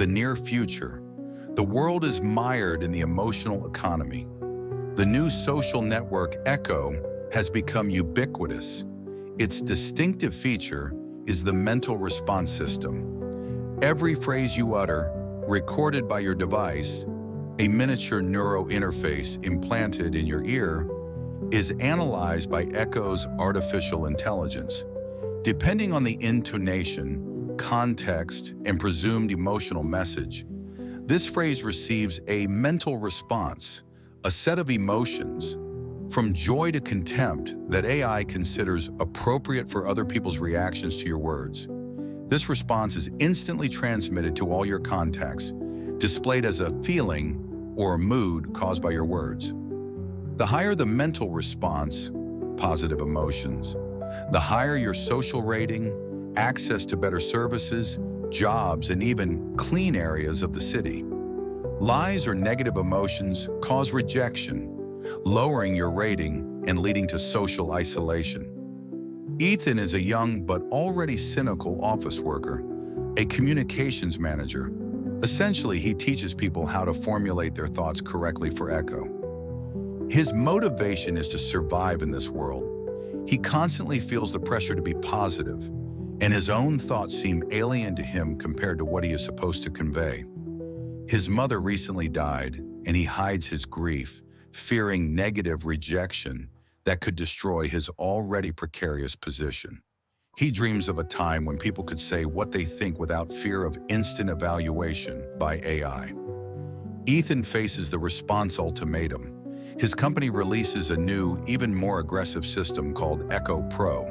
the near future, the world is mired in the emotional economy. The new social network Echo has become ubiquitous. Its distinctive feature is the mental response system. Every phrase you utter, recorded by your device, a miniature neuro interface implanted in your ear, is analyzed by Echo's artificial intelligence. Depending on the intonation, context, and presumed emotional message, this phrase receives a mental response, a set of emotions, from joy to contempt that AI considers appropriate for other people's reactions to your words. This response is instantly transmitted to all your contacts, displayed as a feeling or a mood caused by your words. The higher the mental response, positive emotions, the higher your social rating, access to better services, jobs, and even clean areas of the city. Lies or negative emotions cause rejection, lowering your rating and leading to social isolation. Ethan is a young but already cynical office worker, a communications manager. Essentially, he teaches people how to formulate their thoughts correctly for Echo. His motivation is to survive in this world. He constantly feels the pressure to be positive, and his own thoughts seem alien to him compared to what he is supposed to convey. His mother recently died, and he hides his grief, fearing negative rejection that could destroy his already precarious position. He dreams of a time when people could say what they think without fear of instant evaluation by AI. Ethan faces the response ultimatum. His company releases a new, even more aggressive system called Echo Pro,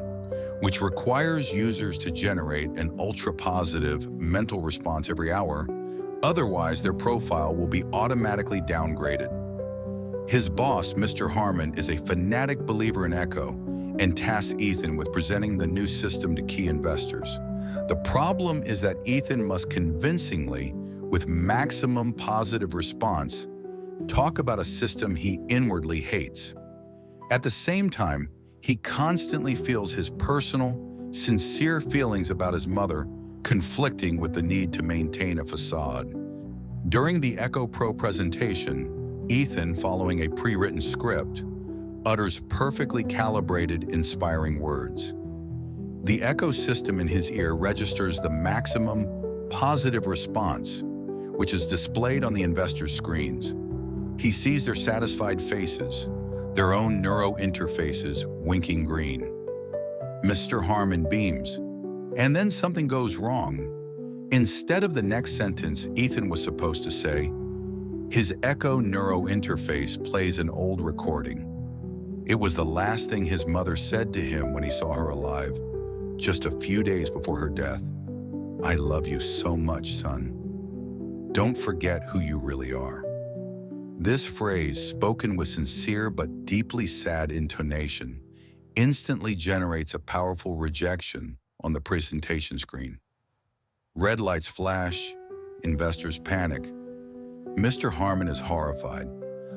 which requires users to generate an ultra-positive mental response every hour. Otherwise, their profile will be automatically downgraded. His boss, Mr. Harmon, is a fanatic believer in Echo and tasks Ethan with presenting the new system to key investors. The problem is that Ethan must convincingly, with maximum positive response, talk about a system he inwardly hates. At the same time, he constantly feels his personal, sincere feelings about his mother conflicting with the need to maintain a facade. During the Echo Pro presentation, Ethan, following a pre-written script, utters perfectly calibrated, inspiring words. The Echo system in his ear registers the maximum positive response, which is displayed on the investors' screens. He sees their satisfied faces, their own neuro interfaces winking green. Mr. Harmon beams, and then something goes wrong. Instead of the next sentence Ethan was supposed to say, his Echo neuro interface plays an old recording. It was the last thing his mother said to him when he saw her alive, just a few days before her death. "I love you so much, son. Don't forget who you really are." This phrase, spoken with sincere but deeply sad intonation, instantly generates a powerful rejection on the presentation screen. Red lights flash, investors panic. Mr. Harmon is horrified,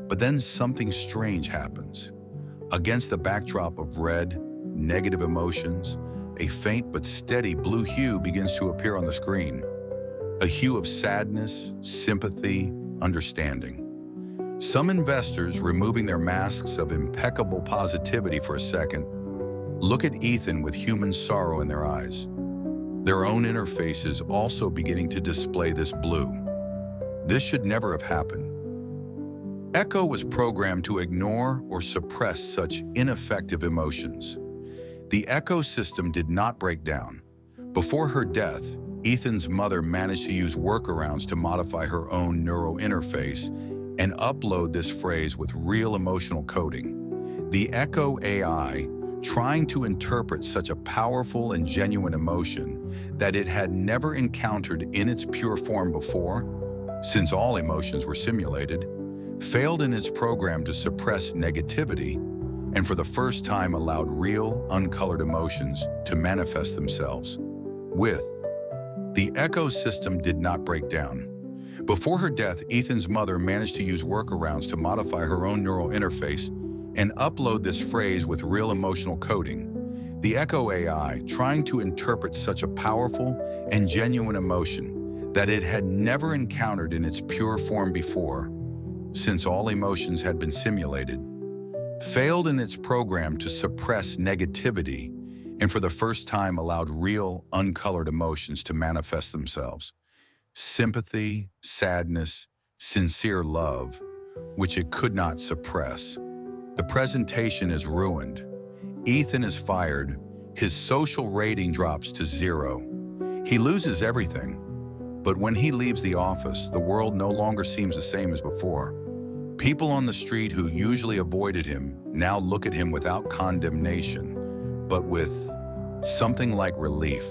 but then something strange happens. Against the backdrop of red, negative emotions, a faint but steady blue hue begins to appear on the screen. A hue of sadness, sympathy, understanding. Some investors, removing their masks of impeccable positivity for a second, look at Ethan with human sorrow in their eyes. Their own interfaces also beginning to display this blue. This should never have happened. Echo was programmed to ignore or suppress such ineffective emotions. The Echo system did not break down. Before her death, Ethan's mother managed to use workarounds to modify her own neuro interface and upload this phrase with real emotional coding. The Echo AI, trying to interpret such a powerful and genuine emotion that it had never encountered in its pure form before, since all emotions were simulated, failed in its program to suppress negativity and for the first time allowed real, uncolored emotions to manifest themselves. The Echo system did not break down. Before her death, Ethan's mother managed to use workarounds to modify her own neural interface and upload this phrase with real emotional coding. The Echo AI, trying to interpret such a powerful and genuine emotion that it had never encountered in its pure form before, since all emotions had been simulated, failed in its program to suppress negativity and for the first time allowed real, uncolored emotions to manifest themselves. Sympathy, sadness, sincere love, which it could not suppress. The presentation is ruined. Ethan is fired. His social rating drops to 0. He loses everything. But when he leaves the office, the world no longer seems the same as before. People on the street who usually avoided him now look at him without condemnation, but with something like relief.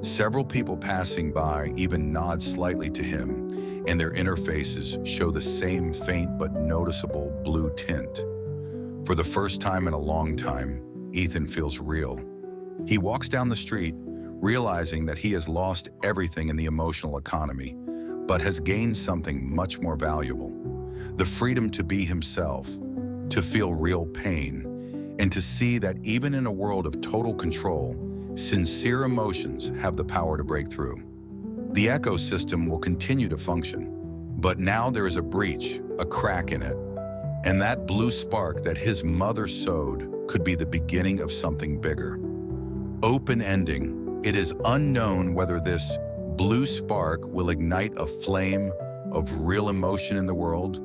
Several people passing by even nod slightly to him, and their interfaces show the same faint but noticeable blue tint. For the first time in a long time, Ethan feels real. He walks down the street, realizing that he has lost everything in the emotional economy, but has gained something much more valuable: the freedom to be himself, to feel real pain, and to see that even in a world of total control, sincere emotions have the power to break through. The ecosystem will continue to function, but now there is a breach, a crack in it, and that blue spark that his mother sowed could be the beginning of something bigger. Open ending. It is unknown whether this blue spark will ignite a flame of real emotion in the world,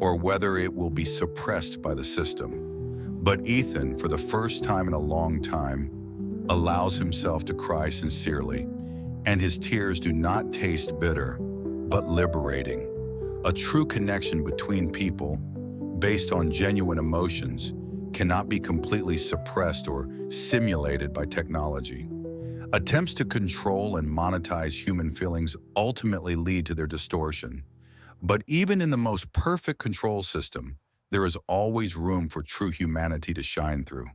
or whether it will be suppressed by the system. But Ethan, for the first time in a long time, allows himself to cry sincerely, and his tears do not taste bitter, but liberating. A true connection between people, based on genuine emotions, cannot be completely suppressed or simulated by technology. Attempts to control and monetize human feelings ultimately lead to their distortion. But even in the most perfect control system, there is always room for true humanity to shine through.